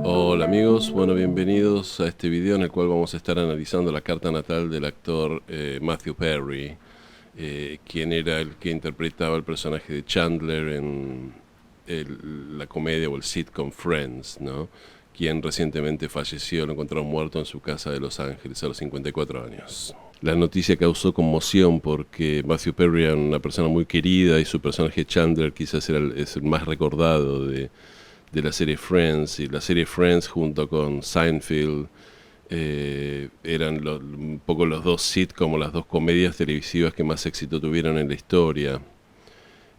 Hola amigos, bueno, bienvenidos a este video en el cual vamos a estar analizando la carta natal del actor Matthew Perry, quien era el que interpretaba el personaje de Chandler en la comedia o el sitcom Friends, ¿no? Quien recientemente falleció, lo encontraron muerto en su casa de Los Ángeles a los 54 años. La noticia causó conmoción porque Matthew Perry era una persona muy querida y su personaje Chandler quizás es el más recordado de la serie Friends, y la serie Friends junto con Seinfeld eran un poco los dos sitcoms, las dos comedias televisivas que más éxito tuvieron en la historia,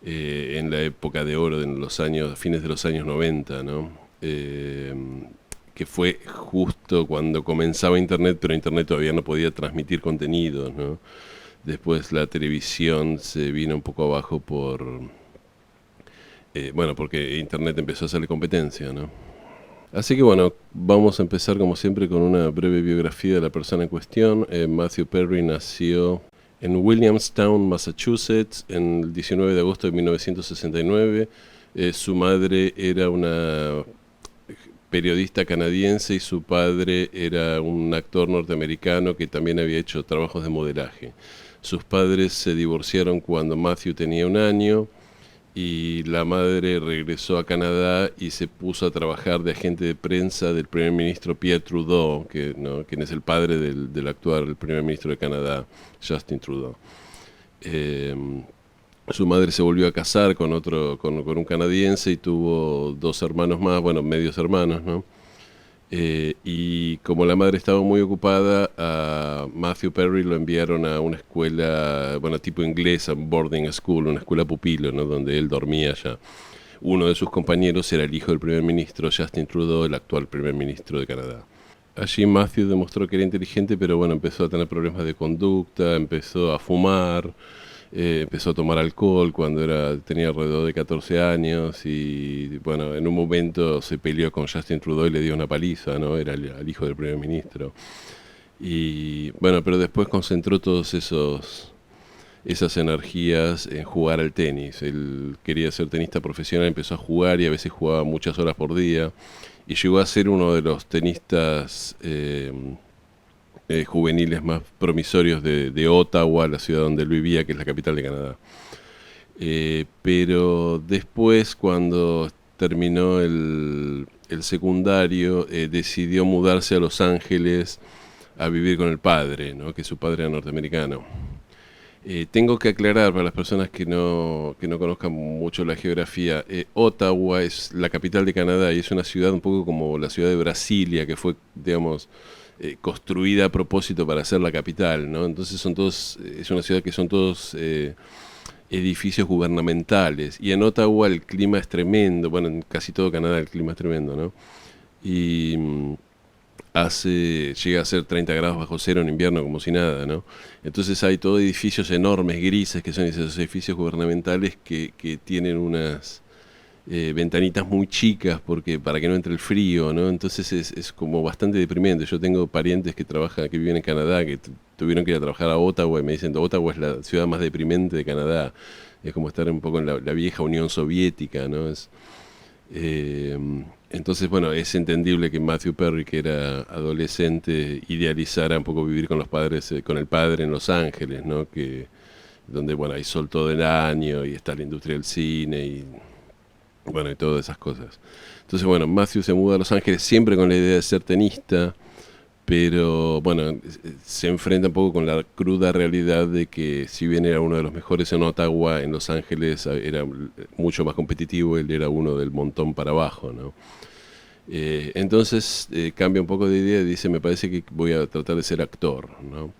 en la época de oro, en los años, fines de los años 90, ¿no? Que fue justo cuando comenzaba Internet, pero Internet todavía no podía transmitir contenidos, ¿no? Después la televisión se vino un poco abajo porque Internet empezó a hacerle competencia, ¿no? Así que bueno, vamos a empezar como siempre con una breve biografía de la persona en cuestión. Matthew Perry nació en Williamstown, Massachusetts, en el 19 de agosto de 1969. Su madre era una periodista canadiense y su padre era un actor norteamericano que también había hecho trabajos de modelaje. Sus padres se divorciaron cuando Matthew tenía 1 año y la madre regresó a Canadá y se puso a trabajar de agente de prensa del primer ministro Pierre Trudeau, quien es el padre del actual primer ministro de Canadá, Justin Trudeau. Su madre se volvió a casar con un canadiense y tuvo 2 hermanos más, bueno, medios hermanos, ¿no? Y como la madre estaba muy ocupada, a Matthew Perry lo enviaron a una escuela, bueno, tipo inglesa, boarding school, una escuela pupilo, ¿no? Donde él dormía ya. Uno de sus compañeros era el hijo del primer ministro, Justin Trudeau, el actual primer ministro de Canadá. Allí Matthew demostró que era inteligente, pero bueno, empezó a tener problemas de conducta, empezó a fumar, empezó a tomar alcohol cuando tenía alrededor de 14 años y bueno, en un momento se peleó con Justin Trudeau y le dio una paliza, ¿no? Era el hijo del primer ministro. Y bueno, pero después concentró esas energías en jugar al tenis. Él quería ser tenista profesional, empezó a jugar y a veces jugaba muchas horas por día y llegó a ser uno de los tenistas juveniles más promisorios de Ottawa, la ciudad donde él vivía, que es la capital de Canadá. Pero después, cuando terminó el secundario, decidió mudarse a Los Ángeles a vivir con el padre, ¿no? Que su padre era norteamericano. Tengo que aclarar para las personas que no conozcan mucho la geografía, Ottawa es la capital de Canadá y es una ciudad un poco como la ciudad de Brasilia, que fue, digamos, construida a propósito para ser la capital, ¿no? Entonces es una ciudad que son todos edificios gubernamentales. Y en Ottawa el clima es tremendo, bueno, en casi todo Canadá el clima es tremendo, ¿no? Y llega a ser 30 grados bajo cero en invierno como si nada, ¿no? Entonces hay todo edificios enormes, grises, que son esos edificios gubernamentales que tienen unas ventanitas muy chicas para que no entre el frío, ¿no? Entonces es como bastante deprimente. Yo tengo parientes que viven en Canadá, que tuvieron que ir a trabajar a Ottawa y me dicen, Ottawa es la ciudad más deprimente de Canadá. Es como estar un poco en la vieja Unión Soviética, ¿no? Eh, entonces, bueno, es entendible que Matthew Perry, que era adolescente, idealizara un poco vivir con los padres, con el padre en Los Ángeles, ¿no? Donde, bueno, hay sol todo el año y está la industria del cine y, bueno, y todas esas cosas. Entonces, bueno, Matthew se muda a Los Ángeles siempre con la idea de ser tenista, pero bueno, se enfrenta un poco con la cruda realidad de que si bien era uno de los mejores en Ottawa, en Los Ángeles era mucho más competitivo, él era uno del montón para abajo, ¿no? Entonces cambia un poco de idea y dice, me parece que voy a tratar de ser actor, ¿no?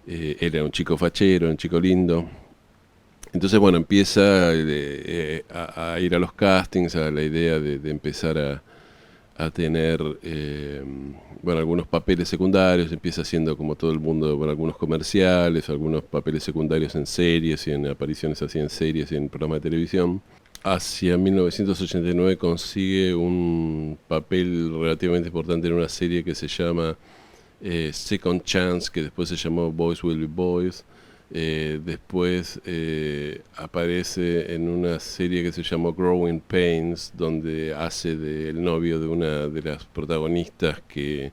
Él era un chico fachero, un chico lindo. Entonces, bueno, empieza a ir a los castings, a la idea de empezar a tener bueno, algunos papeles secundarios, empieza haciendo como todo el mundo, bueno, algunos comerciales, algunos papeles secundarios en series y en apariciones así en series y en programas de televisión. Hacia 1989 consigue un papel relativamente importante en una serie que se llama Second Chance, que después se llamó Boys Will Be Boys, Después aparece en una serie que se llamó Growing Pains, donde hace del novio de una de las protagonistas que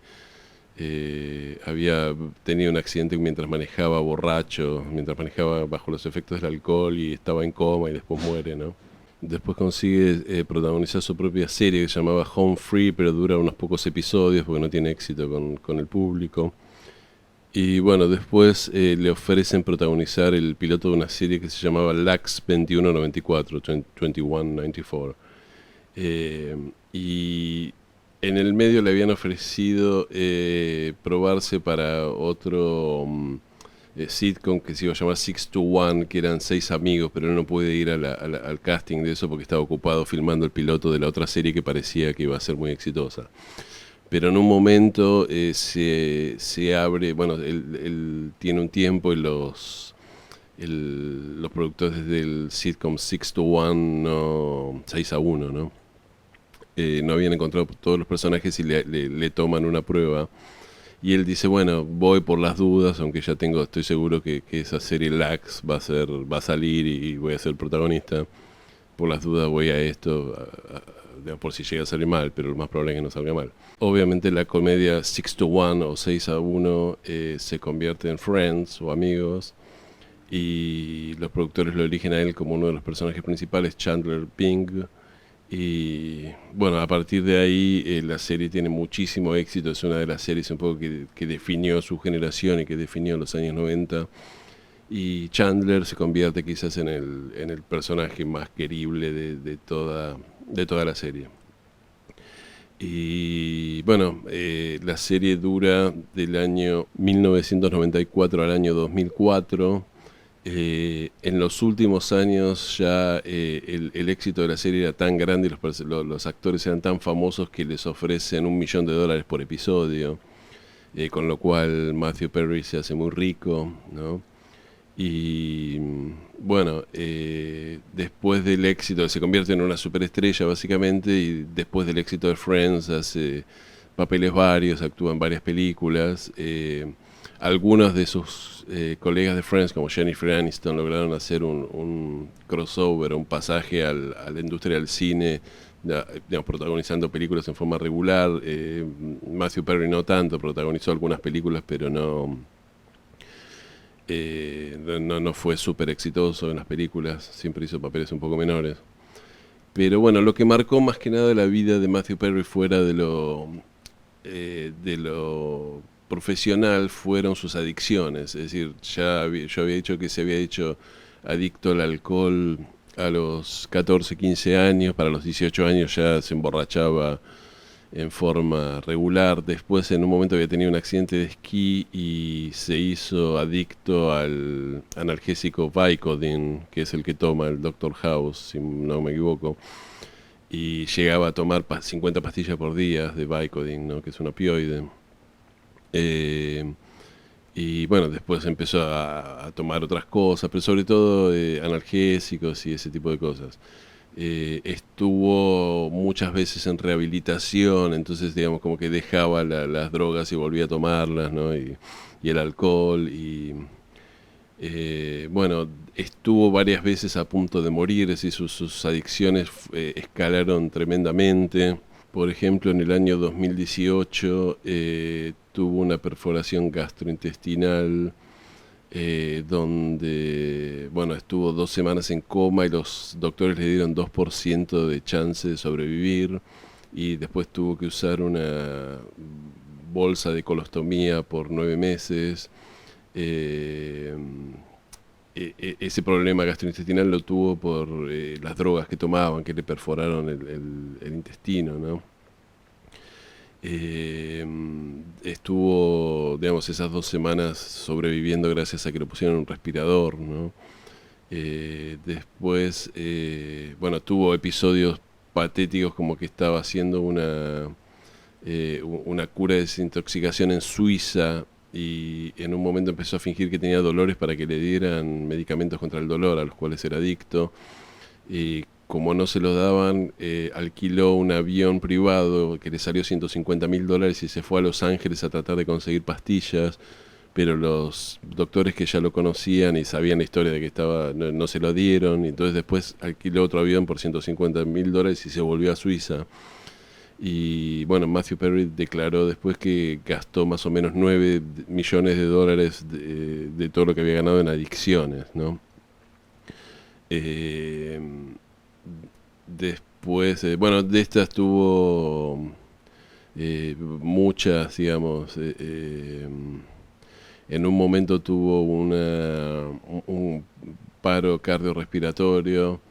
había tenido un accidente mientras manejaba borracho, mientras manejaba bajo los efectos del alcohol y estaba en coma y después muere, ¿no? Después consigue protagonizar su propia serie que se llamaba Home Free, pero dura unos pocos episodios porque no tiene éxito con el público. Y bueno, después le ofrecen protagonizar el piloto de una serie que se llamaba LAX 2194, 2194. Y en el medio le habían ofrecido probarse para otro sitcom que se iba a llamar 6 to 1, que eran 6 amigos, pero él no puede ir al casting de eso porque estaba ocupado filmando el piloto de la otra serie que parecía que iba a ser muy exitosa. Pero en un momento se abre, bueno, él tiene un tiempo y los productores del sitcom 6 to 1, no, 6 a 1, ¿no? No habían encontrado todos los personajes y le toman una prueba. Y él dice, bueno, voy por las dudas, aunque ya estoy seguro que esa serie Lax va a salir y voy a ser el protagonista. Por las dudas voy a esto, por si llega a salir mal, pero lo más probable es que no salga mal. Obviamente la comedia 6 to 1 o 6 a 1 se convierte en Friends o Amigos, y los productores lo eligen a él como uno de los personajes principales, Chandler Bing. Y bueno, a partir de ahí la serie tiene muchísimo éxito, es una de las series un poco que definió su generación y que definió los años 90. Y Chandler se convierte quizás en el personaje más querible de toda la serie. Y bueno, la serie dura del año 1994 al año 2004. En los últimos años ya el éxito de la serie era tan grande y los actores eran tan famosos que les ofrecen $1 millón por episodio, con lo cual Matthew Perry se hace muy rico, ¿no? Y bueno, después del éxito, se convierte en una superestrella básicamente, y después del éxito de Friends hace papeles varios, actúa en varias películas. Algunos de sus colegas de Friends, como Jennifer Aniston, lograron hacer un crossover, un pasaje a la industria del cine, digamos, protagonizando películas en forma regular. Matthew Perry no tanto, protagonizó algunas películas, pero no fue súper exitoso en las películas, siempre hizo papeles un poco menores. Pero bueno, lo que marcó más que nada la vida de Matthew Perry fuera de lo profesional fueron sus adicciones. Es decir, yo había dicho que se había hecho adicto al alcohol a los 14, 15 años, para los 18 años ya se emborrachaba en forma regular. Después en un momento había tenido un accidente de esquí y se hizo adicto al analgésico Vicodin, que es el que toma el Dr. House, si no me equivoco, y llegaba a tomar 50 pastillas por día de Vicodin, ¿no? Que es un opioide. Y bueno, después empezó a tomar otras cosas, pero sobre todo analgésicos y ese tipo de cosas. Estuvo muchas veces en rehabilitación, entonces digamos como que dejaba las drogas y volvía a tomarlas, ¿no? Y el alcohol, y bueno, estuvo varias veces a punto de morir, es decir, sus adicciones escalaron tremendamente. Por ejemplo, en el año 2018 tuvo una perforación gastrointestinal, donde, bueno, estuvo 2 semanas en coma y los doctores le dieron 2% de chance de sobrevivir, y después tuvo que usar una bolsa de colostomía por 9 meses. Eh, Ese problema gastrointestinal lo tuvo por las drogas que tomaban, que le perforaron el intestino, ¿no? Eh, Estuvo, digamos, esas 2 semanas sobreviviendo gracias a que le pusieron un respirador, ¿no? Después, bueno, tuvo episodios patéticos como que estaba haciendo una cura de desintoxicación en Suiza, y en un momento empezó a fingir que tenía dolores para que le dieran medicamentos contra el dolor, a los cuales era adicto. Y como no se los daban, alquiló un avión privado que le salió $150.000 y se fue a Los Ángeles a tratar de conseguir pastillas, pero los doctores que ya lo conocían y sabían la historia de que estaba, no se lo dieron, y entonces después alquiló otro avión por $150.000 y se volvió a Suiza. Y bueno, Matthew Perry declaró después que gastó más o menos 9 millones de dólares de todo lo que había ganado en adicciones, ¿no? Eh, Después, bueno, de estas tuvo muchas, digamos, en un momento tuvo un paro cardiorrespiratorio,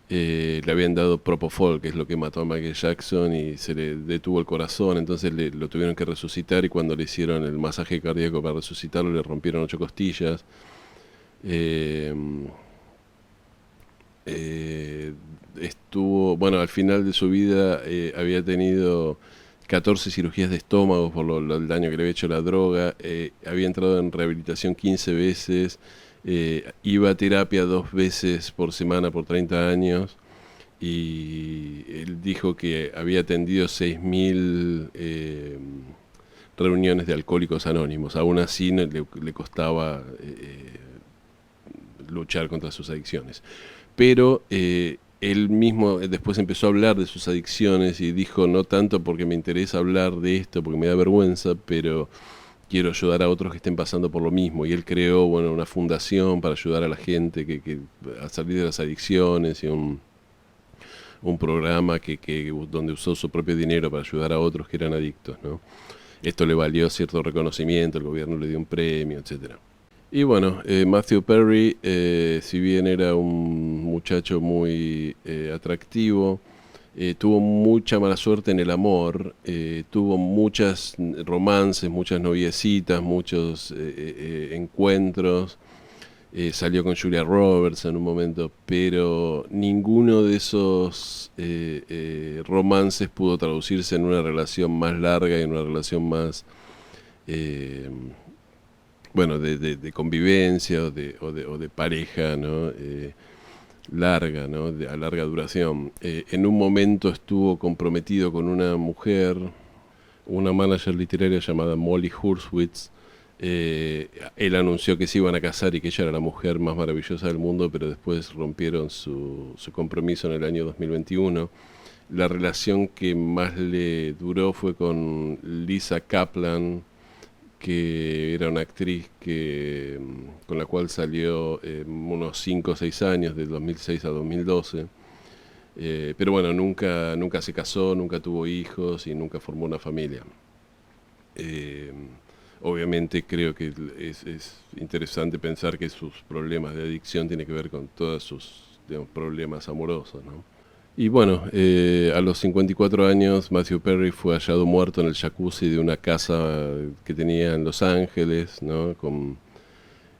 le habían dado Propofol, que es lo que mató a Michael Jackson, y se le detuvo el corazón, entonces lo tuvieron que resucitar, y cuando le hicieron el masaje cardíaco para resucitarlo le rompieron 8 costillas. Eh, Estuvo, bueno, al final de su vida había tenido 14 cirugías de estómago por el daño que le había hecho la droga, había entrado en rehabilitación 15 veces, iba a terapia 2 veces por semana por 30 años, y él dijo que había atendido 6.000 reuniones de alcohólicos anónimos. Aún así le costaba luchar contra sus adicciones. Pero él mismo después empezó a hablar de sus adicciones y dijo, no tanto porque me interesa hablar de esto, porque me da vergüenza, pero quiero ayudar a otros que estén pasando por lo mismo. Y él creó, bueno, una fundación para ayudar a la gente a salir de las adicciones, y un programa donde usó su propio dinero para ayudar a otros que eran adictos, ¿no? Esto le valió cierto reconocimiento, el gobierno le dio un premio, etcétera. Y bueno, Matthew Perry, si bien era un muchacho muy atractivo, tuvo mucha mala suerte en el amor, tuvo muchas romances, muchas noviecitas, muchos encuentros, salió con Julia Roberts en un momento, pero ninguno de esos romances pudo traducirse en una relación más larga y en una relación más... bueno, de convivencia o de pareja, ¿no? Larga, ¿no? A larga duración. En un momento estuvo comprometido con una mujer, una manager literaria llamada Molly Hurwitz. Él anunció que se iban a casar y que ella era la mujer más maravillosa del mundo, pero después rompieron su compromiso en el año 2021. La relación que más le duró fue con Lisa Kaplan, que era una actriz con la cual salió unos 5 o 6 años, de 2006 a 2012. Pero bueno, nunca se casó, nunca tuvo hijos y nunca formó una familia. Eh, Obviamente creo que es interesante pensar que sus problemas de adicción tienen que ver con todos sus, digamos, problemas amorosos, ¿no? Y bueno, a los 54 años Matthew Perry fue hallado muerto en el jacuzzi de una casa que tenía en Los Ángeles, ¿no?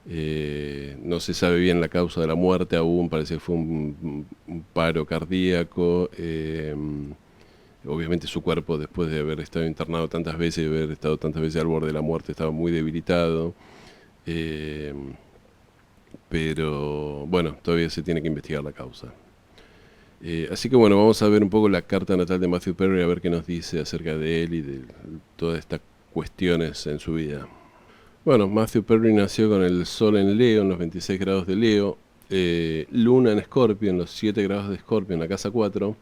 No se sabe bien la causa de la muerte aún, parece que fue un paro cardíaco. Obviamente su cuerpo, después de haber estado internado tantas veces y haber estado tantas veces al borde de la muerte, estaba muy debilitado. Eh, pero bueno, todavía se tiene que investigar la causa. Así que bueno, vamos a ver un poco la carta natal de Matthew Perry, a ver qué nos dice acerca de él y de todas estas cuestiones en su vida. Bueno, Matthew Perry nació con el Sol en Leo, en los 26 grados de Leo, Luna en Escorpio, en los 7 grados de Escorpio, en la casa 4,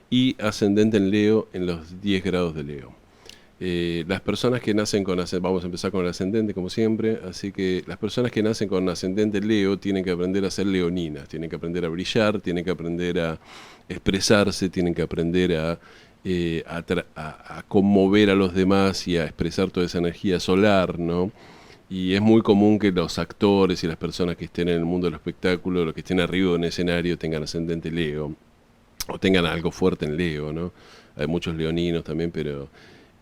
y ascendente en Leo, en los 10 grados de Leo. Las personas que nacen con ascendente, vamos a empezar con el ascendente como siempre, así que las personas que nacen con ascendente Leo tienen que aprender a ser leoninas, tienen que aprender a brillar, tienen que aprender a expresarse, tienen que aprender a conmover a los demás y a expresar toda esa energía solar, ¿no? Y es muy común que los actores y las personas que estén en el mundo del espectáculo, los que estén arriba en el escenario, tengan ascendente Leo, o tengan algo fuerte en Leo, ¿no? Hay muchos leoninos también, pero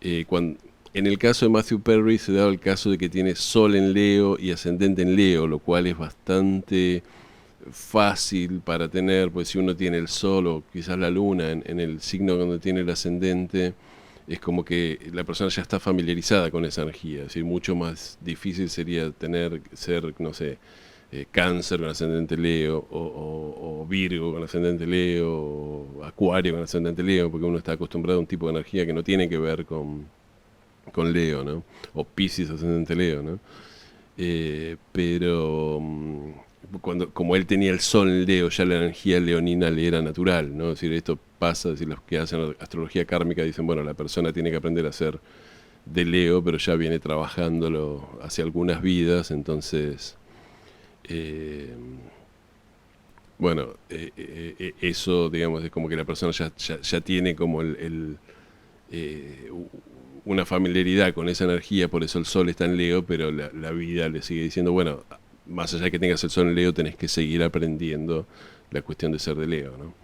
en el caso de Matthew Perry se da el caso de que tiene Sol en Leo y ascendente en Leo, lo cual es bastante fácil para tener, pues si uno tiene el Sol o quizás la Luna en el signo donde tiene el ascendente, es como que la persona ya está familiarizada con esa energía. Es decir, mucho más difícil sería ser, no sé, Cáncer con ascendente Leo, o Virgo con ascendente Leo, o Acuario con ascendente Leo, porque uno está acostumbrado a un tipo de energía que no tiene que ver con Leo, ¿no? O Piscis ascendente Leo, ¿no? pero como él tenía el sol en Leo, ya la energía leonina le era natural, ¿no? Es decir, esto pasa, es decir, los que hacen astrología kármica dicen, bueno, la persona tiene que aprender a ser de Leo, pero ya viene trabajándolo hace algunas vidas, entonces, eh, bueno, eso, digamos, es como que la persona ya tiene como eh, una familiaridad con esa energía, por eso el sol está en Leo, pero la vida le sigue diciendo, bueno, más allá de que tengas el sol en Leo, tenés que seguir aprendiendo la cuestión de ser de Leo, ¿no?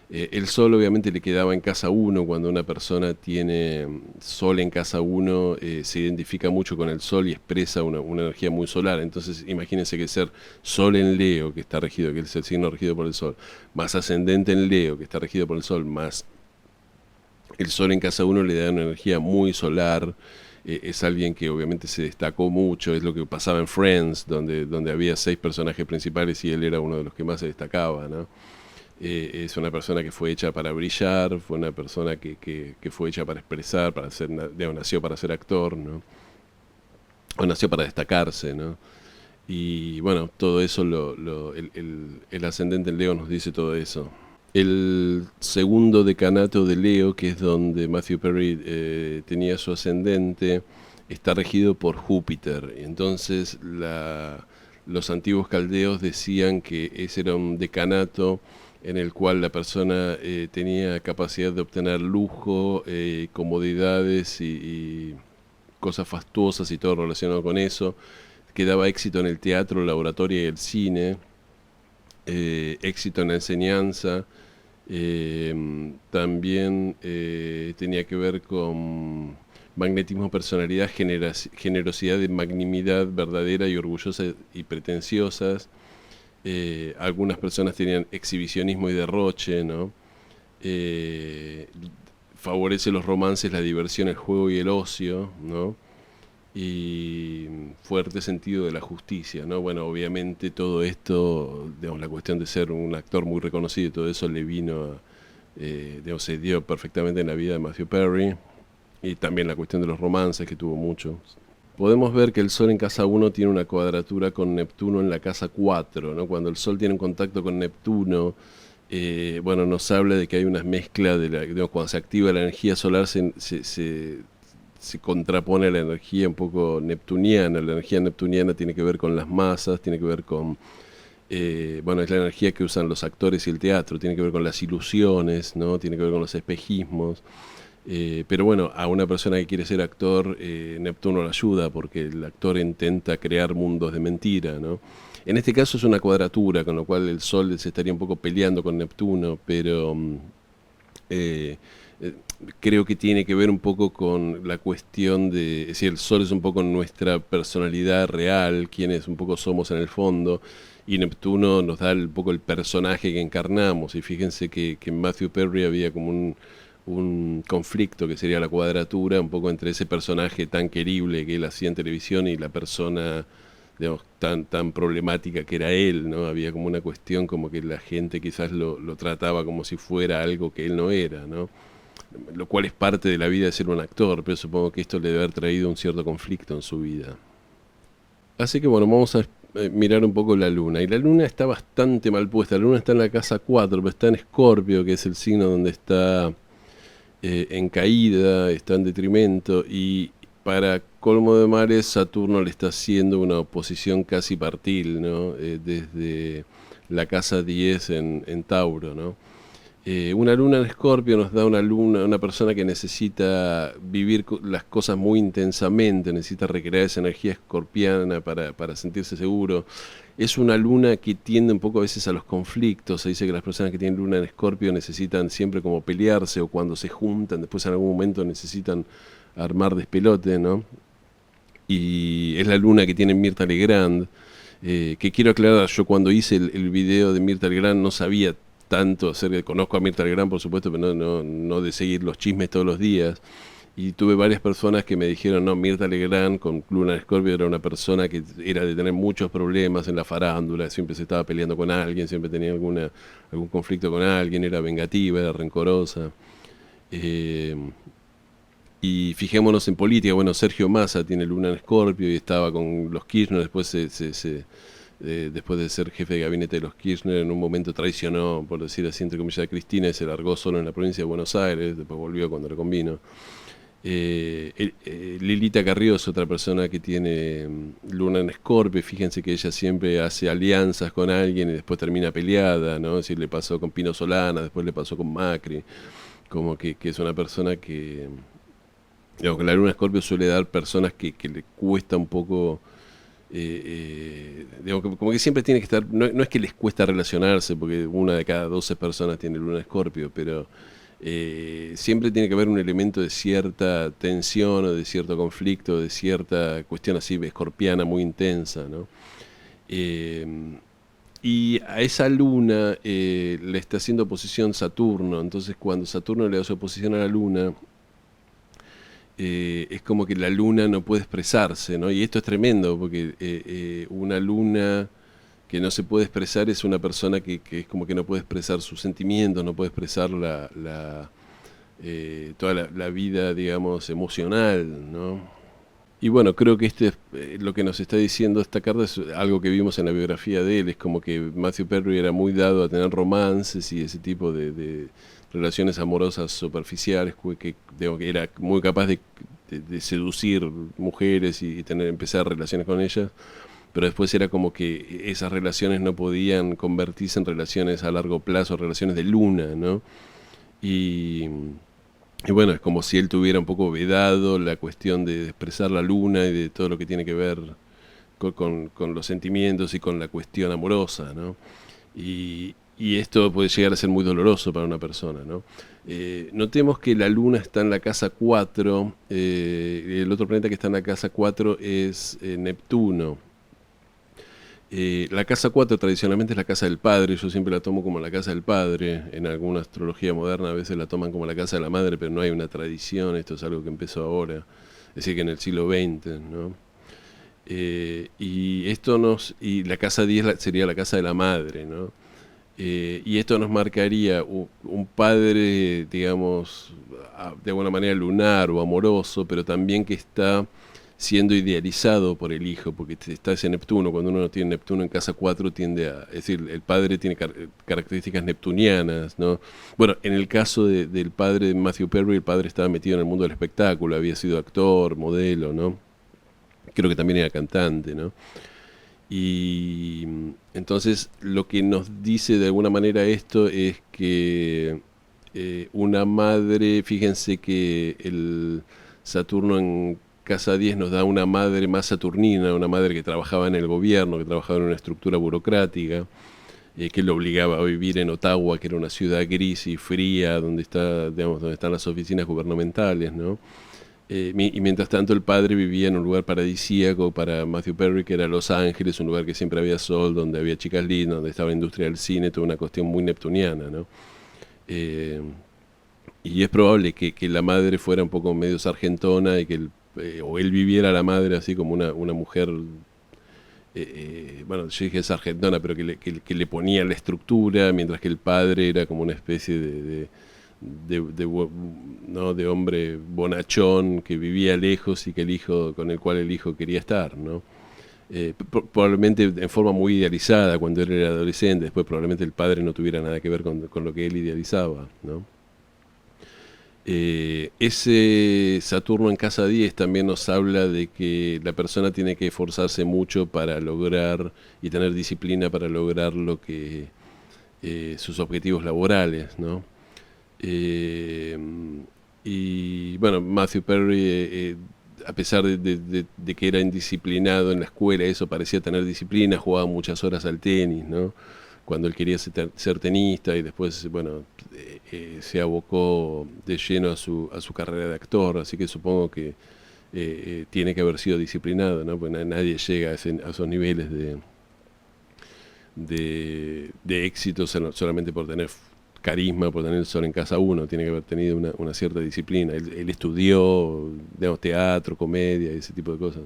El sol obviamente le quedaba en casa uno. Cuando una persona tiene sol en casa uno, se identifica mucho con el sol y expresa una energía muy solar. Entonces imagínense que ser sol en Leo, que está regido, que es el signo regido por el sol, más ascendente en Leo, que está regido por el sol, más el sol en casa uno, le da una energía muy solar. Es alguien que obviamente se destacó mucho, es lo que pasaba en Friends, donde había 6 personajes principales y él era uno de los que más se destacaba, ¿no? Es una persona que fue hecha para brillar, fue una persona que fue hecha para expresar, para ser, digamos, nació para ser actor, ¿no? O nació para destacarse, ¿no? Y bueno, todo eso, el ascendente en Leo nos dice todo eso. El segundo decanato de Leo, que es donde Matthew Perry tenía su ascendente, está regido por Júpiter. Entonces los antiguos caldeos decían que ese era un decanato en el cual la persona tenía capacidad de obtener lujo, comodidades y cosas fastuosas y todo relacionado con eso, que daba éxito en el teatro, la oratoria y el cine, éxito en la enseñanza, también tenía que ver con magnetismo, personalidad, generosidad, magnanimidad verdadera y orgullosa y pretenciosas. Algunas personas tenían exhibicionismo y derroche, ¿no? Eh, Favorece los romances, la diversión, el juego y el ocio, ¿no? Y fuerte sentido de la justicia, ¿no? Bueno, obviamente todo esto, digamos, la cuestión de ser un actor muy reconocido y todo eso le vino, digamos, se dio perfectamente en la vida de Matthew Perry, y también la cuestión de los romances, que tuvo mucho. Podemos ver que el Sol en casa uno tiene una cuadratura con Neptuno en la casa 4, ¿no? Cuando el Sol tiene un contacto con Neptuno, bueno, nos habla de que hay una mezcla digamos, cuando se activa la energía solar se contrapone a la energía un poco neptuniana. La energía neptuniana tiene que ver con las masas, tiene que ver con, bueno, es la energía que usan los actores y el teatro, tiene que ver con las ilusiones, ¿no? Tiene que ver con los espejismos. Pero bueno, a una persona que quiere ser actor, Neptuno lo ayuda porque el actor intenta crear mundos de mentira, ¿no? En este caso es una cuadratura, con lo cual el Sol se estaría un poco peleando con Neptuno, pero eh, eh, creo que tiene que ver un poco con la cuestión de, es decir, el Sol es un poco nuestra personalidad real, quienes un poco somos en el fondo, y Neptuno nos da un poco el personaje que encarnamos. Y fíjense que en Matthew Perry había como un conflicto que sería la cuadratura, un poco entre ese personaje tan querible que él hacía en televisión y la persona, digamos, tan problemática que era él, ¿no? Había como una cuestión como que la gente quizás lo trataba como si fuera algo que él no era, ¿no? Lo cual es parte de la vida de ser un actor, pero supongo que esto le debe haber traído un cierto conflicto en su vida. Así que bueno, vamos a mirar un poco la luna. Y la luna está bastante mal puesta. La luna está en la casa 4, pero está en Escorpio, que es el signo donde está en caída, está en detrimento, y para colmo de males Saturno le está haciendo una oposición casi partil, ¿no? Desde la casa 10 en Tauro, ¿no? Una luna en Escorpio nos da una luna, una persona que necesita vivir las cosas muy intensamente, necesita recrear esa energía escorpiana para sentirse seguro. Es una luna que tiende un poco a veces a los conflictos. Se dice que las personas que tienen luna en Escorpio necesitan siempre como pelearse, o cuando se juntan, después en algún momento necesitan armar despelote, ¿no? Y es la luna que tiene Mirta Legrand. Que quiero aclarar, yo cuando hice el video de Mirta Legrand no sabía tanto acerca, conozco a Mirta Legrand por supuesto, pero no de seguir los chismes todos los días. Y tuve varias personas que me dijeron, no, Mirta Legrand con Luna en Escorpio era una persona que era de tener muchos problemas en la farándula, siempre se estaba peleando con alguien, siempre tenía algún conflicto con alguien, era vengativa, era rencorosa. Eh, Y fijémonos en política, bueno, Sergio Massa tiene luna en Escorpio y estaba con los Kirchner, después después de ser jefe de gabinete de los Kirchner, en un momento traicionó, por decir así, entre comillas, a Cristina y se largó solo en la provincia de Buenos Aires, después volvió cuando le convino. Lilita Carrió es otra persona que tiene luna en Escorpio. Fíjense que ella siempre hace alianzas con alguien y después termina peleada, ¿no? Es decir, le pasó con Pino Solana, después le pasó con Macri, como que es una persona que, digamos, que la luna en Escorpio suele dar personas que le cuesta un poco, digamos, como que siempre tiene que estar, no es que les cuesta relacionarse, porque una de cada 12 personas tiene luna en Escorpio, pero siempre tiene que haber un elemento de cierta tensión o de cierto conflicto, de cierta cuestión así escorpiana muy intensa, ¿no? Eh, y a esa luna le está haciendo oposición Saturno, entonces cuando Saturno le hace oposición a la luna, es como que la luna no puede expresarse, ¿no? Y esto es tremendo, porque una luna que no se puede expresar es una persona que es como que no puede expresar sus sentimientos, no puede expresar toda la vida, digamos, emocional, ¿no? Y bueno, creo que lo que nos está diciendo esta carta es algo que vimos en la biografía de él, es como que Matthew Perry era muy dado a tener romances y ese tipo de relaciones amorosas superficiales, digamos, que era muy capaz de seducir mujeres y empezar relaciones con ellas, pero después era como que esas relaciones no podían convertirse en relaciones a largo plazo, relaciones de luna, ¿no? Y, y bueno, es como si él tuviera un poco vedado la cuestión de expresar la luna y de todo lo que tiene que ver con los sentimientos y con la cuestión amorosa, ¿no? Y esto puede llegar a ser muy doloroso para una persona, ¿no? Notemos que la luna está en la casa 4, el otro planeta que está en la casa 4 es Neptuno. La casa 4 tradicionalmente es la casa del padre, yo siempre la tomo como la casa del padre, en alguna astrología moderna a veces la toman como la casa de la madre, pero no hay una tradición, esto es algo que empezó ahora, es decir, que en el siglo XX, ¿no? Y la casa 10 sería la casa de la madre, ¿no? Y esto nos marcaría un padre, digamos, de alguna manera lunar o amoroso, pero también que está siendo idealizado por el hijo, porque está ese Neptuno. Cuando uno no tiene Neptuno en casa 4 tiende a, es decir, el padre tiene características neptunianas, ¿no? Bueno, en el caso del padre de Matthew Perry, el padre estaba metido en el mundo del espectáculo, había sido actor, modelo, ¿no? Creo que también era cantante, ¿no? Y entonces lo que nos dice de alguna manera esto es que una madre, fíjense que el Saturno en casa 10 nos da una madre más saturnina, una madre que trabajaba en el gobierno, que trabajaba en una estructura burocrática, que lo obligaba a vivir en Ottawa, que era una ciudad gris y fría, donde están las oficinas gubernamentales, ¿no? Y mientras tanto el padre vivía en un lugar paradisíaco para Matthew Perry, que era Los Ángeles, un lugar que siempre había sol, donde había chicas lindas, donde estaba industria del cine, toda una cuestión muy neptuniana, ¿no? Eh, y es probable que la madre fuera un poco medio sargentona y o él viviera a la madre así como una mujer, bueno, yo dije sargentona, pero que le ponía la estructura, mientras que el padre era como una especie ¿no? de hombre bonachón que vivía lejos y que con el cual el hijo quería estar, ¿no? Probablemente en forma muy idealizada cuando él era adolescente, después probablemente el padre no tuviera nada que ver con lo que él idealizaba, ¿no? Ese Saturno en casa 10 también nos habla de que la persona tiene que esforzarse mucho para lograr y tener disciplina para lograr sus objetivos laborales, ¿no? Eh, y bueno, Matthew Perry, a pesar de que era indisciplinado en la escuela, eso parecía tener disciplina, jugaba muchas horas al tenis, ¿no? Cuando él quería ser tenista y después, bueno, se abocó de lleno a su carrera de actor, así que supongo que tiene que haber sido disciplinado, ¿no? Porque nadie llega a esos niveles de éxito solamente por tener carisma, por tener el sol en casa uno, tiene que haber tenido una cierta disciplina. Él estudió, digamos, teatro, comedia y ese tipo de cosas.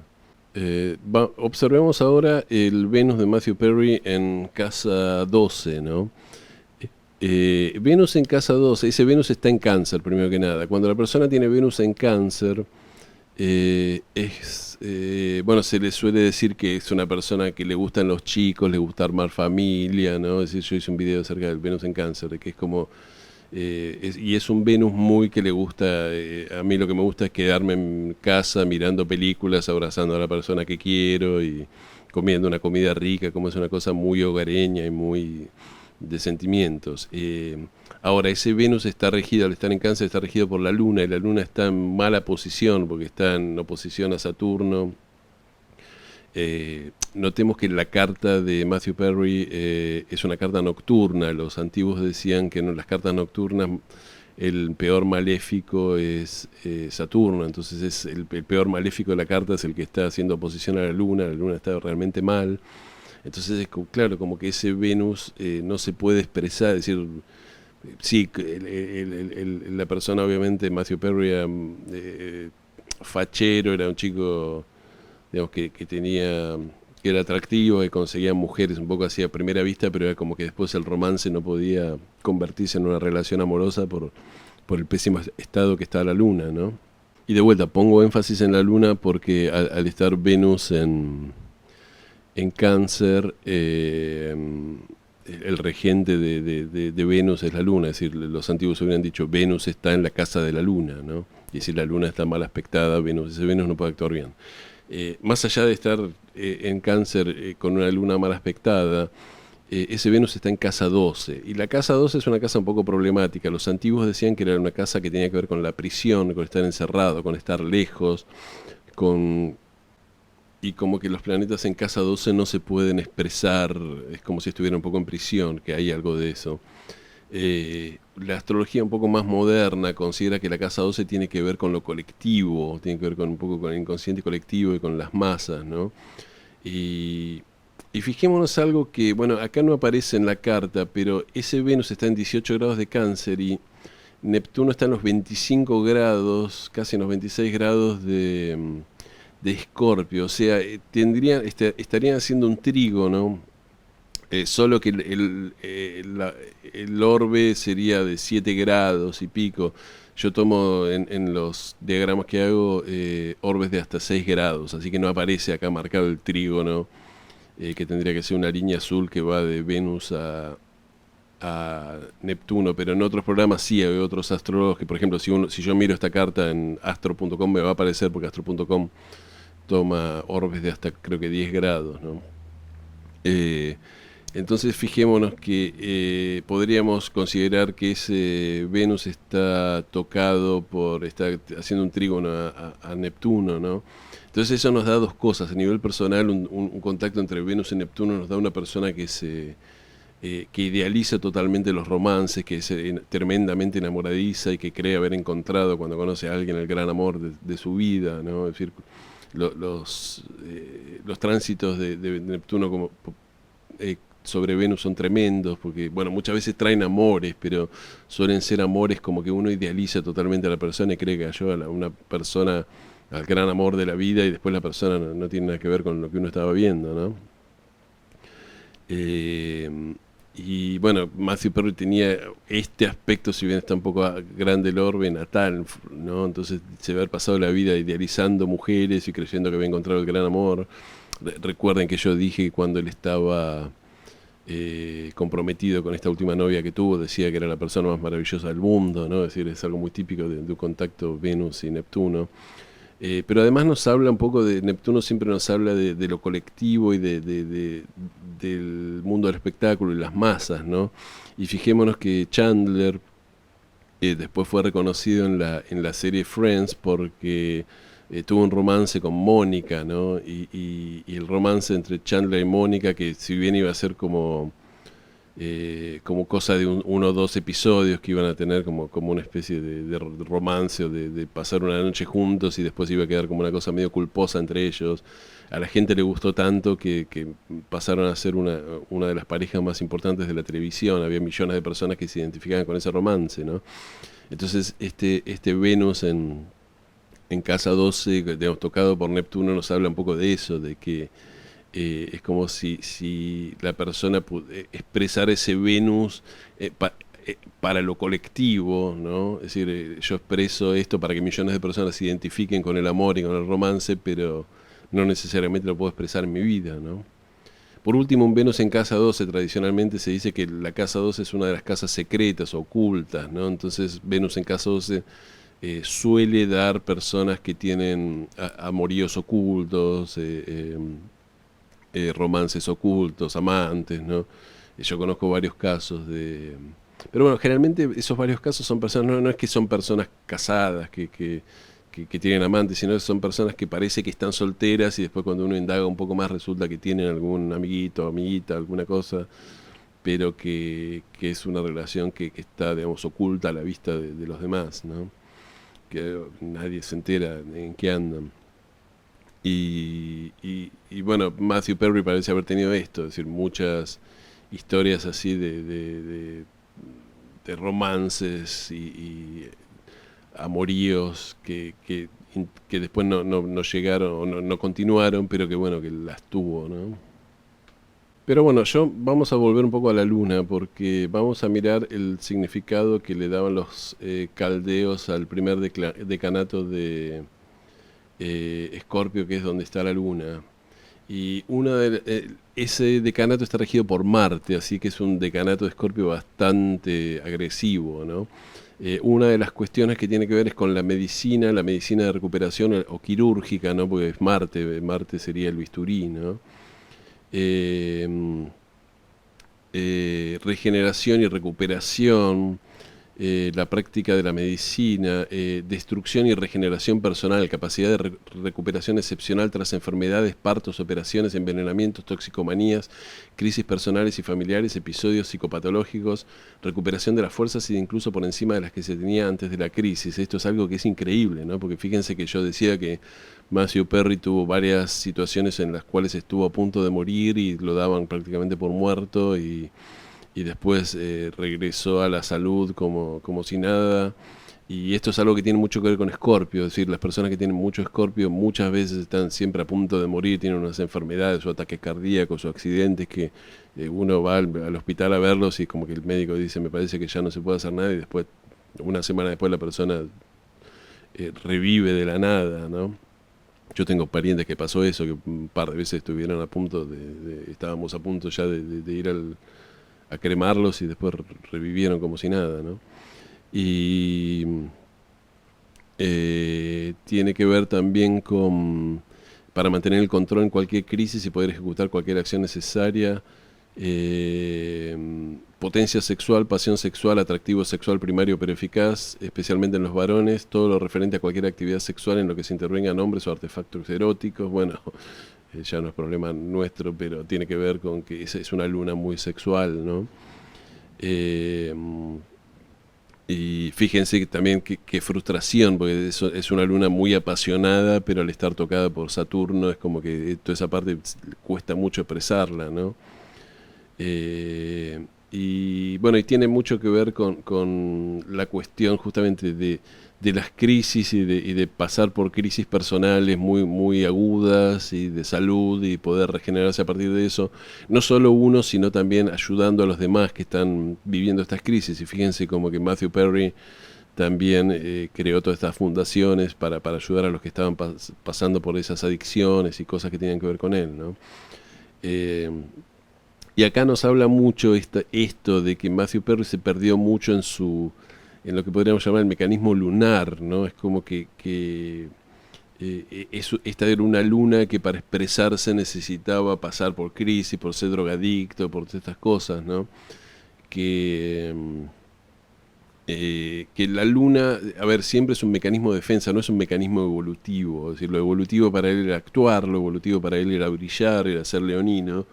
Observemos ahora el Venus de Matthew Perry en casa 12, ¿no? Venus en casa 12, ese Venus está en Cáncer, primero que nada. Cuando la persona tiene Venus en Cáncer, bueno, se le suele decir que es una persona que le gustan los chicos, le gusta armar familia, ¿no? Es decir, yo hice un video acerca del Venus en Cáncer, de que es como, y es un Venus muy que le gusta, a mí lo que me gusta es quedarme en casa mirando películas, abrazando a la persona que quiero y comiendo una comida rica, como es una cosa muy hogareña y muy de sentimientos. Ahora, ese Venus está regido, al estar en Cáncer, está regido por la Luna, y la Luna está en mala posición, porque está en oposición a Saturno. Notemos que la carta de Matthew Perry es una carta nocturna. Los antiguos decían que en las cartas nocturnas el peor maléfico es Saturno, entonces es el peor maléfico de la carta es el que está haciendo oposición a la Luna está realmente mal. Entonces es claro, como que ese Venus no se puede expresar, es decir, sí, la persona obviamente, Matthew Perry era fachero, era un chico, digamos, que tenía, que era atractivo, que conseguía mujeres un poco así a primera vista, pero era como que después el romance no podía convertirse en una relación amorosa por el pésimo estado que está la Luna, ¿no? Y de vuelta, pongo énfasis en la Luna porque al estar Venus en Cáncer, el regente de Venus es la Luna, es decir, los antiguos hubieran dicho Venus está en la casa de la Luna, ¿no? Y si la Luna está mal aspectada, ese Venus no puede actuar bien. Más allá de estar en Cáncer con una Luna mal aspectada, ese Venus está en casa 12, y la casa 12 es una casa un poco problemática. Los antiguos decían que era una casa que tenía que ver con la prisión, con estar encerrado, con estar lejos, con y como que los planetas en casa 12 no se pueden expresar, es como si estuvieran un poco en prisión, que hay algo de eso. La astrología un poco más moderna considera que la casa 12 tiene que ver con lo colectivo, tiene que ver con un poco con el inconsciente colectivo y con las masas, ¿no? Y, y fijémonos algo que, bueno, acá no aparece en la carta, pero ese Venus está en 18 grados de Cáncer y Neptuno está en los 25 grados, casi en los 26 grados de Escorpio, o sea, estarían haciendo un trígono, solo que el orbe sería de 7 grados y pico. Yo tomo en los diagramas que hago orbes de hasta 6 grados, así que no aparece acá marcado el trígono, que tendría que ser una línea azul que va de Venus a Neptuno, pero en otros programas sí hay otros astrólogos que, por ejemplo, si yo miro esta carta en astro.com me va a aparecer porque astro.com toma orbes de hasta creo que 10 grados, ¿no? Entonces fijémonos que podríamos considerar que ese Venus está tocado está haciendo un trígono a Neptuno, ¿no? Entonces eso nos da dos cosas. A nivel personal, un contacto entre Venus y Neptuno nos da una persona que idealiza totalmente los romances, que es tremendamente enamoradiza y que cree haber encontrado cuando conoce a alguien el gran amor de su vida, ¿no? Es decir, los tránsitos de Neptuno como sobre Venus son tremendos, porque bueno, muchas veces traen amores, pero suelen ser amores como que uno idealiza totalmente a la persona y cree que halló a una persona, al gran amor de la vida, y después la persona no tiene nada que ver con lo que uno estaba viendo, ¿no? Y bueno, Matthew Perry tenía este aspecto, si bien está un poco grande el orbe natal, ¿no? Entonces se ve haber pasado la vida idealizando mujeres y creyendo que había encontrado el gran amor. Recuerden que yo dije que cuando él estaba comprometido con esta última novia que tuvo, decía que era la persona más maravillosa del mundo, ¿no? Es decir, es algo muy típico de un contacto Venus y Neptuno. Pero además nos habla un poco de Neptuno, siempre nos habla de lo colectivo y del mundo del espectáculo y las masas, ¿no? Y fijémonos que Chandler después fue reconocido en la serie Friends porque tuvo un romance con Mónica, ¿no? Y el romance entre Chandler y Mónica, que si bien iba a ser como cosa de uno o dos episodios que iban a tener como una especie de romance o de pasar una noche juntos y después iba a quedar como una cosa medio culposa entre ellos. A la gente le gustó tanto que pasaron a ser una de las parejas más importantes de la televisión. Había millones de personas que se identificaban con ese romance, ¿no? Entonces este Venus en casa 12, digamos, tocado por Neptuno, nos habla un poco de eso, de que es como si la persona expresara ese Venus. para lo colectivo, ¿no? Es decir, yo expreso esto para que millones de personas se identifiquen con el amor y con el romance, pero no necesariamente lo puedo expresar en mi vida, ¿no? Por último, un Venus en casa 12, tradicionalmente se dice que la casa 12 es una de las casas secretas, ocultas, ¿no? Entonces, Venus en casa 12 suele dar personas que tienen amoríos ocultos, romances ocultos, amantes, ¿no? Yo conozco varios casos de... Pero bueno, generalmente esos varios casos son personas, no es que son personas casadas, que tienen amantes, sino que son personas que parece que están solteras y después cuando uno indaga un poco más resulta que tienen algún amiguito, amiguita, alguna cosa, pero que es una relación que está, digamos, oculta a la vista de los demás, ¿no? Que nadie se entera en qué andan. Y bueno, Matthew Perry parece haber tenido esto, es decir, muchas historias así de romances y amoríos que después no llegaron o no continuaron, pero que bueno, que las tuvo, ¿no? Pero bueno, vamos a volver un poco a la luna porque vamos a mirar el significado que le daban los caldeos al primer decanato de Escorpio, que es donde está la luna. Y ese decanato está regido por Marte, así que es un decanato de Escorpio bastante agresivo, ¿no? Una de las cuestiones que tiene que ver es con la medicina de recuperación o quirúrgica, ¿no? Porque es Marte sería el bisturí, ¿no? Eh, Regeneración y recuperación, la práctica de la medicina, destrucción y regeneración personal, capacidad de recuperación excepcional tras enfermedades, partos, operaciones, envenenamientos, toxicomanías, crisis personales y familiares, episodios psicopatológicos, recuperación de las fuerzas e incluso por encima de las que se tenía antes de la crisis. Esto es algo que es increíble, ¿no? Porque fíjense que yo decía que Matthew Perry tuvo varias situaciones en las cuales estuvo a punto de morir y lo daban prácticamente por muerto y después regresó a la salud como si nada. Y esto es algo que tiene mucho que ver con Escorpio, es decir, las personas que tienen mucho Escorpio muchas veces están siempre a punto de morir, tienen unas enfermedades o ataques cardíacos o accidentes que uno va al hospital a verlos y como que el médico dice, me parece que ya no se puede hacer nada y después, una semana después la persona revive de la nada, ¿no? Yo tengo parientes que pasó eso, que un par de veces estuvieron a punto estábamos a punto ya de ir a cremarlos y después revivieron como si nada, ¿no? Y tiene que ver también con, para mantener el control en cualquier crisis y poder ejecutar cualquier acción necesaria, potencia sexual, pasión sexual, atractivo sexual primario pero eficaz, especialmente en los varones, todo lo referente a cualquier actividad sexual en lo que se intervengan hombres o artefactos eróticos, bueno, ya no es problema nuestro, pero tiene que ver con que es una luna muy sexual, ¿no? Y fíjense que también qué frustración, porque es una luna muy apasionada, pero al estar tocada por Saturno es como que toda esa parte cuesta mucho expresarla, ¿no? Y bueno, y tiene mucho que ver con la cuestión justamente de las crisis y de pasar por crisis personales muy agudas y de salud y poder regenerarse a partir de eso, no solo uno, sino también ayudando a los demás que están viviendo estas crisis. Y fíjense como que Matthew Perry también creó todas estas fundaciones para ayudar a los que estaban pasando por esas adicciones y cosas que tenían que ver con él, ¿no? Y acá nos habla mucho esto de que Matthew Perry se perdió mucho en lo que podríamos llamar el mecanismo lunar, ¿no? Es como que esta era una luna que para expresarse necesitaba pasar por crisis, por ser drogadicto, por todas estas cosas, ¿no? Que, que la luna, a ver, siempre es un mecanismo de defensa, no es un mecanismo evolutivo. Es decir, lo evolutivo para él era actuar, lo evolutivo para él era brillar, era ser leonino,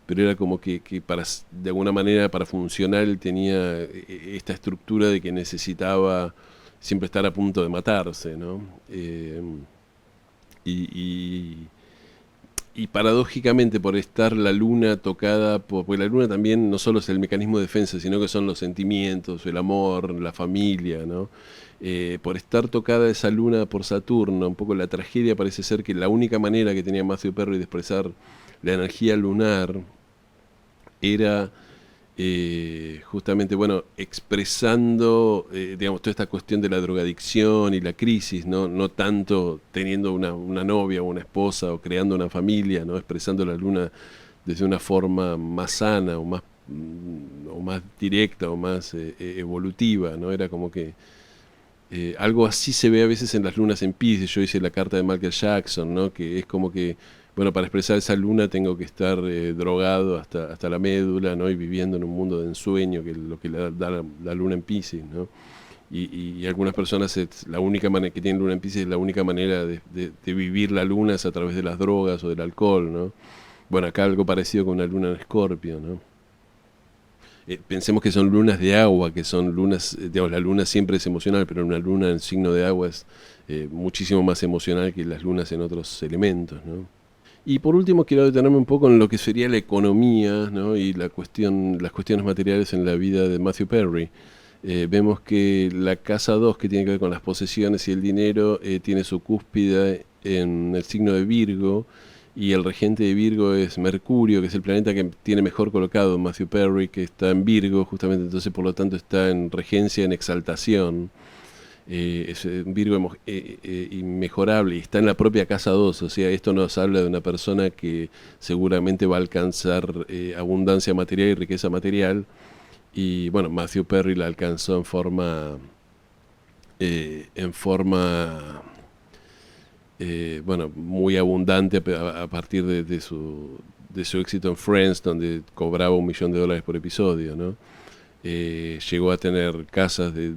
pero era como que de alguna manera para funcionar él tenía esta estructura de que necesitaba siempre estar a punto de matarse, ¿no? Y, y- y paradójicamente por estar la luna tocada, porque la luna también no solo es el mecanismo de defensa, sino que son los sentimientos, el amor, la familia, ¿no? Por estar tocada esa luna por Saturno, un poco la tragedia parece ser que la única manera que tenía Matthew Perry de expresar la energía lunar era justamente, bueno, expresando, digamos, toda esta cuestión de la drogadicción y la crisis, ¿no? No tanto teniendo una novia o una esposa o creando una familia, ¿no? Expresando la luna desde una forma más sana o más directa o más evolutiva, ¿no? Era como que algo así se ve a veces en las lunas en Pisces. Yo hice la carta de Michael Jackson, ¿no? Que es como que, bueno, para expresar esa luna tengo que estar drogado hasta la médula, ¿no? Y viviendo en un mundo de ensueño, que es lo que le da la luna en Pisces, ¿no? Y algunas personas, la única manera que tienen luna en Pisces es la única manera de vivir la luna es a través de las drogas o del alcohol, ¿no? Bueno, acá algo parecido con una luna en Escorpio, ¿no? Pensemos que son lunas de agua, que son lunas, digamos, la luna siempre es emocional, pero una luna en signo de agua es muchísimo más emocional que las lunas en otros elementos, ¿no? Y por último quiero detenerme un poco en lo que sería la economía, ¿no? Y las cuestiones materiales en la vida de Matthew Perry. Vemos que la casa 2, que tiene que ver con las posesiones y el dinero, tiene su cúspide en el signo de Virgo, y el regente de Virgo es Mercurio, que es el planeta que tiene mejor colocado Matthew Perry, que está en Virgo, justamente, entonces por lo tanto está en regencia, en exaltación. Es un Virgo inmejorable y está en la propia casa 2, o sea, esto nos habla de una persona que seguramente va a alcanzar abundancia material y riqueza material, y bueno, Matthew Perry la alcanzó en forma bueno, muy abundante a partir de su éxito en Friends, donde cobraba $1 millón por episodio, ¿no? Llegó a tener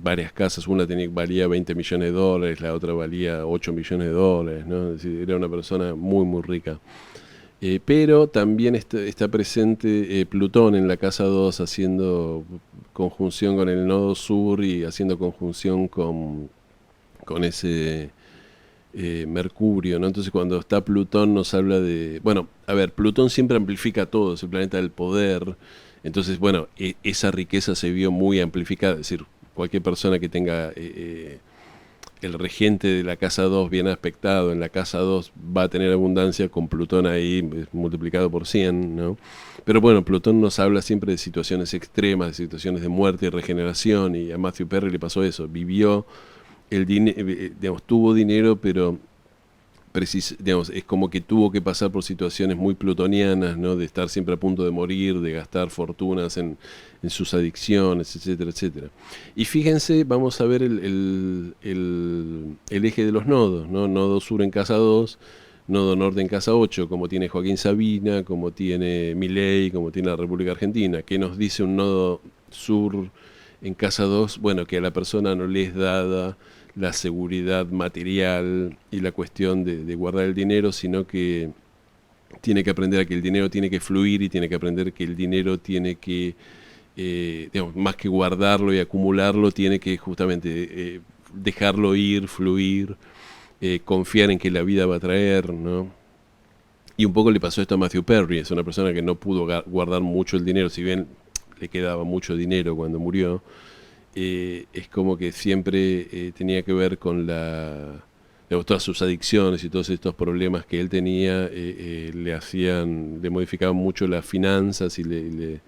varias casas, una valía $20 millones, la otra valía $8 millones, ¿no? Es decir, era una persona muy, muy rica. Pero también está presente Plutón en la casa 2, haciendo conjunción con el nodo sur y haciendo conjunción con ese Mercurio, ¿no? Entonces cuando está Plutón nos habla de... Bueno, a ver, Plutón siempre amplifica todo, es el planeta del poder. Entonces, bueno, esa riqueza se vio muy amplificada. Es decir, cualquier persona que tenga el regente de la casa 2 bien aspectado en la casa 2 va a tener abundancia, con Plutón ahí multiplicado por 100, ¿no? Pero bueno, Plutón nos habla siempre de situaciones extremas, de situaciones de muerte y regeneración, y a Matthew Perry le pasó eso, vivió el dinero, digamos, tuvo dinero, pero digamos, es como que tuvo que pasar por situaciones muy plutonianas, ¿no? De estar siempre a punto de morir, de gastar fortunas en sus adicciones, etcétera, etcétera. Y fíjense, vamos a ver el eje de los nodos, ¿no? Nodo sur en casa 2, nodo norte en casa 8, como tiene Joaquín Sabina, como tiene Milei, como tiene la República Argentina. ¿Qué nos dice un nodo sur en casa 2? Bueno, que a la persona no le es dada la seguridad material y la cuestión de guardar el dinero, sino que tiene que aprender a que el dinero tiene que fluir, y tiene que aprender que el dinero tiene que, digamos, más que guardarlo y acumularlo, tiene que justamente dejarlo ir, fluir, confiar en que la vida va a traer, ¿no? Y un poco le pasó esto a Matthew Perry, es una persona que no pudo guardar mucho el dinero, si bien le quedaba mucho dinero cuando murió. Es como que siempre tenía que ver con digamos, todas sus adicciones y todos estos problemas que él tenía, le modificaban mucho las finanzas, y le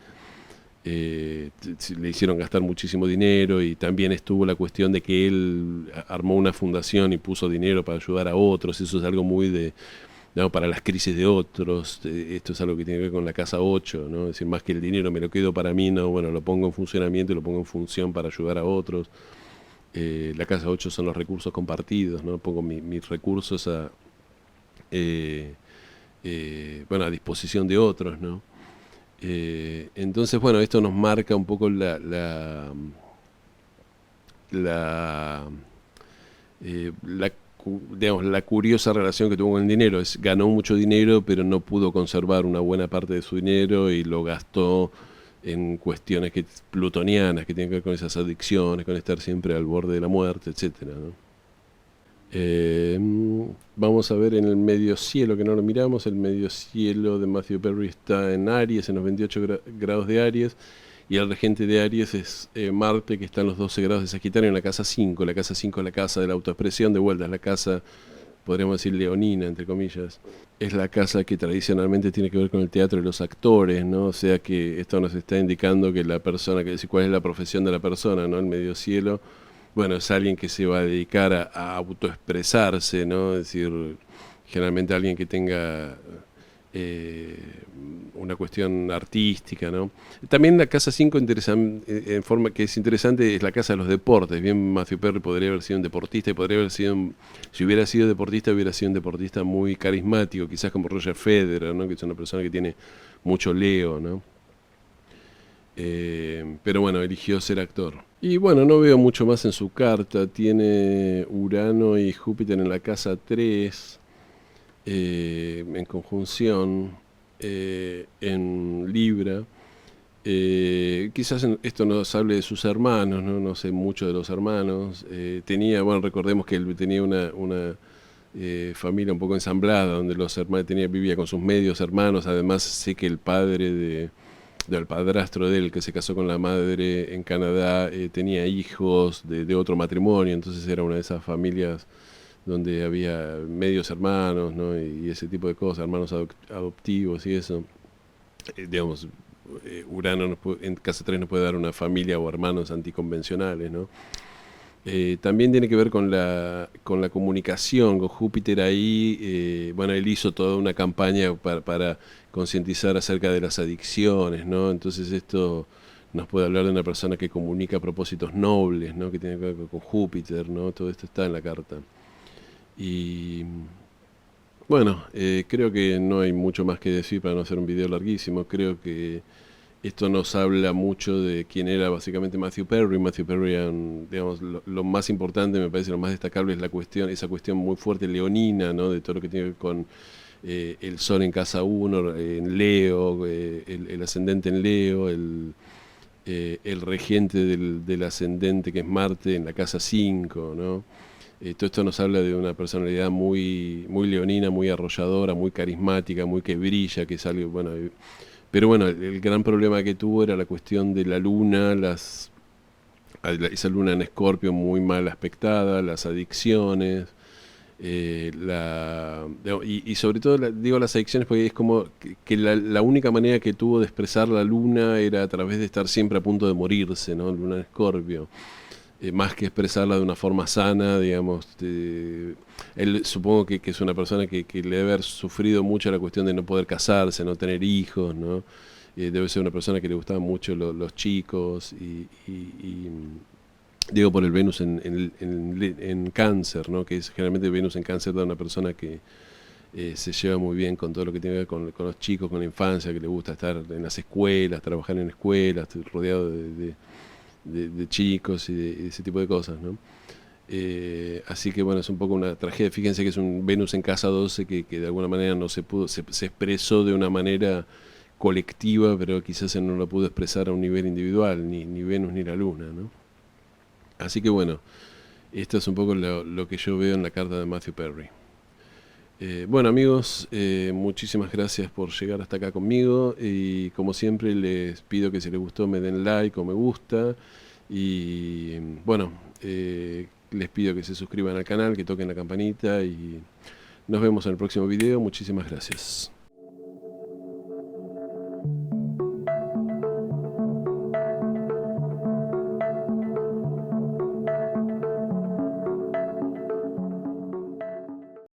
hicieron gastar muchísimo dinero. Y también estuvo la cuestión de que él armó una fundación y puso dinero para ayudar a otros. Eso es algo muy no, para las crisis de otros. Esto es algo que tiene que ver con la casa 8, ¿no? Es decir, más que el dinero me lo quedo para mí, no, bueno, lo pongo en funcionamiento y lo pongo en función para ayudar a otros. La casa 8 son los recursos compartidos, ¿no? Pongo mis recursos eh, bueno, a disposición de otros, ¿no? Entonces, bueno, esto nos marca un poco la, digamos, la curiosa relación que tuvo con el dinero. Ganó mucho dinero, pero no pudo conservar una buena parte de su dinero y lo gastó en cuestiones plutonianas, que tienen que ver con esas adicciones, con estar siempre al borde de la muerte, etcétera, ¿no? Eh, Vamos a ver en el medio cielo, que no lo miramos. El medio cielo de Matthew Perry está en Aries, en los 28 grados de Aries, y el regente de Aries es Marte, que está en los 12 grados de Sagitario, en la casa 5. La casa 5 es la casa de la autoexpresión, de vuelta es la casa podríamos decir leonina, entre comillas. Es la casa que tradicionalmente tiene que ver con el teatro y los actores, ¿no? O sea que esto nos está indicando que la persona, que decir, cuál es la profesión de la persona, ¿no? El medio cielo, bueno, es alguien que se va a dedicar a autoexpresarse, ¿no? Es decir, generalmente alguien que tenga eh, una cuestión artística, ¿no? También la casa 5 en forma que es interesante es la casa de los deportes. Bien, Matthew Perry podría haber sido un deportista y podría haber sido, si hubiera sido deportista, hubiera sido un deportista muy carismático, quizás como Roger Federer, ¿no? Que es una persona que tiene mucho Leo, ¿no? Pero bueno, eligió ser actor. Y bueno, no veo mucho más en su carta. Tiene Urano y Júpiter en la casa 3, en conjunción, en Libra. Quizás esto nos hable de sus hermanos, ¿no? No sé mucho de los hermanos. Tenía, bueno, recordemos que él tenía una familia un poco ensamblada, donde los hermanos vivía con sus medios hermanos. Además, sé que el padre del padrastro de él, que se casó con la madre en Canadá, tenía hijos de otro matrimonio, entonces era una de esas familias donde había medios hermanos, ¿no? Y ese tipo de cosas, hermanos adoptivos y eso. Digamos, Urano en casa 3 nos puede dar una familia o hermanos anticonvencionales, ¿no? También tiene que ver con la comunicación, con Júpiter ahí. Bueno, él hizo toda una campaña para concientizar acerca de las adicciones, ¿no? Entonces esto nos puede hablar de una persona que comunica propósitos nobles, ¿no? Que tiene que ver con Júpiter, ¿no? Todo esto está en la carta. Y bueno, creo que no hay mucho más que decir para no hacer un video larguísimo. Creo que esto nos habla mucho de quién era básicamente Matthew Perry. Matthew Perry, digamos, lo más importante, me parece, lo más destacable es la cuestión, esa cuestión muy fuerte leonina, ¿no? De todo lo que tiene que ver con el Sol en casa 1, en Leo, el ascendente en Leo, el regente del ascendente que es Marte en la casa 5, ¿no? Todo esto nos habla de una personalidad muy leonina, muy arrolladora, muy carismática, muy que brilla, que es algo, bueno, pero bueno, el gran problema que tuvo era la cuestión de la luna, esa luna en Escorpio muy mal aspectada, las adicciones, y sobre todo digo las adicciones porque es como que la única manera que tuvo de expresar la luna era a través de estar siempre a punto de morirse, ¿no? Luna en Escorpio. Más que expresarla de una forma sana, digamos. Él supongo que es una persona que le debe haber sufrido mucho la cuestión de no poder casarse, no tener hijos, ¿no? Debe ser una persona que le gustaban mucho los chicos digo por el Venus en Cáncer, ¿no? Que es generalmente Venus en Cáncer da una persona que se lleva muy bien con todo lo que tiene que ver con los chicos, con la infancia, que le gusta estar en las escuelas, trabajar en escuelas, rodeado de chicos y ese tipo de cosas, ¿no? Así que bueno, es un poco una tragedia. Fíjense que es un Venus en casa 12 que de alguna manera no se pudo, se expresó de una manera colectiva, pero quizás él no lo pudo expresar a un nivel individual, ni Venus ni la Luna, ¿no? Así que bueno, esto es un poco lo que yo veo en la carta de Matthew Perry. Bueno amigos, muchísimas gracias por llegar hasta acá conmigo y como siempre les pido que si les gustó me den like o me gusta y bueno, les pido que se suscriban al canal, que toquen la campanita y nos vemos en el próximo video. Muchísimas gracias.